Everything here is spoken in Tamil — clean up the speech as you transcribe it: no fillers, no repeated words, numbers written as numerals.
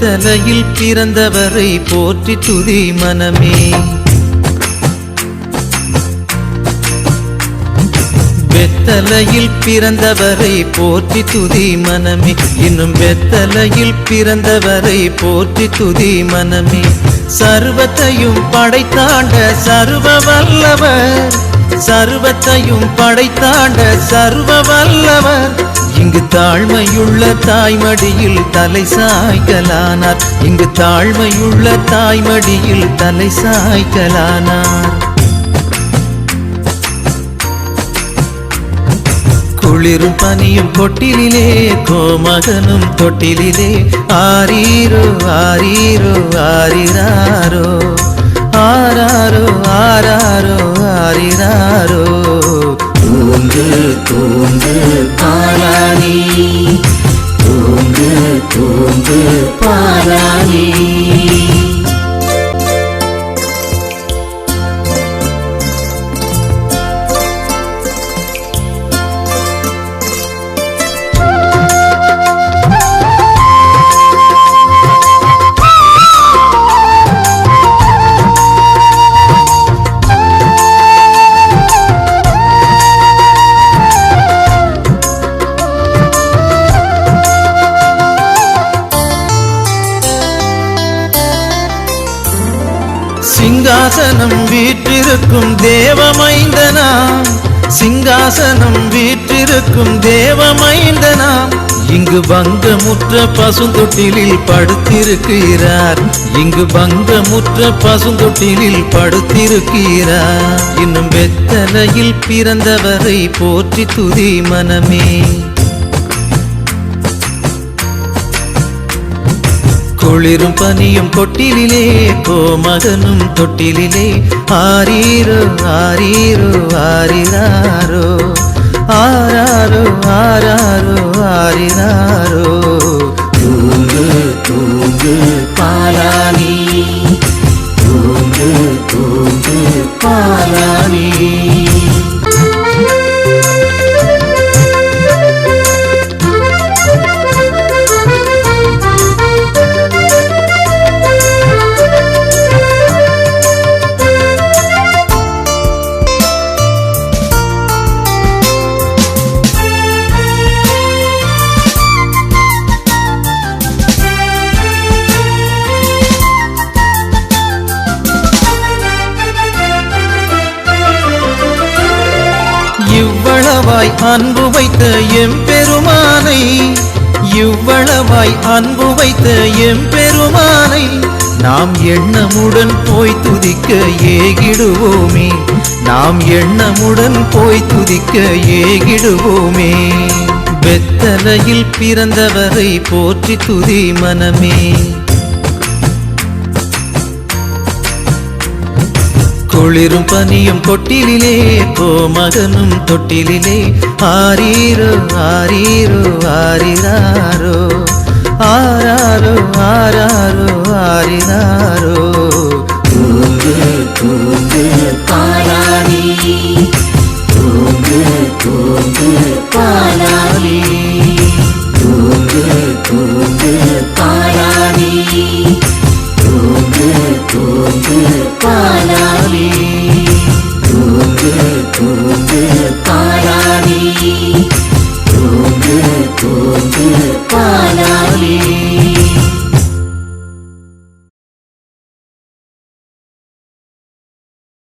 வெத்தலையில் பிறந்தவரை போற்றி துதி மனமே. வெத்தலையில் பிறந்தவரை போற்றி துதி மனமே. இன்னும் வெத்தலையில் பிறந்தவரை போற்றி துதி மனமே. சர்வத்தையும் படைத்தாண்ட சர்வ வல்லவர், சர்வத்தையும் படைத்தாண்ட சர்வ வல்லவர், இங்கு தாழ்மையுள்ள தாய்மடியில் தலை சாய்க்கலானார். இங்கு தாழ்மையுள்ள தாய்மடியில் தலை சாய்க்கலானார். குளிரும் பனியும் கொட்டிலே கோமகனும் தொட்டிலே ஆரீரோ ஆரீரோ ஆரிராரோ ஆராரோ ஆராரோ ஆரிராரோ. தூங்கு தூங்கு பாலானி, தூங்கு தூங்கு பாலானி. சிங்காசனம் வீற்றிருக்கும் தேவமைந்தனாம், சிங்காசனம் வீற்றிருக்கும் தேவமைந்தனாம், இங்கு பங்கமுற்ற பசுந்தொட்டிலில் படுத்திருக்கிறார். இங்கு பங்கமுற்ற பசுந்தொட்டிலில் படுத்திருக்கிறார். இன்னும் வெத்தலையில் பிறந்தவரை போற்றி துதி மனமே. குளிரும் பனியும் கொட்டிலே கோமகனும் தொட்டிலே ஆரீரோ ஆரீரோ ஆரிராரோ ஆராரோ ஆராரோ ஆரிராரோ. தூங்கு தூங்கு பாலானி, தூங்கு தூங்கு பாலானி. இவ்வளவாய் அன்பு வைத்த எம்பெருமானை, இவ்வளவாய் அன்பு வைத்த எம்பெருமானை, நாம் எண்ணமுடன் போய் துதிக்க ஏகிடுவோமே. நாம் எண்ணமுடன் போய் துதிக்க ஏகிடுவோமே. வெத்தலையில் பிறந்தவரை போற்றி துதி மனமே. குளிரும் பனியும் கொட்டிலே கோமகனும் தொட்டிலே ஆரீரோ ஆரீரோ ஆரிராரோ ஆராரோ ஆராரோ ஆரிராரோ.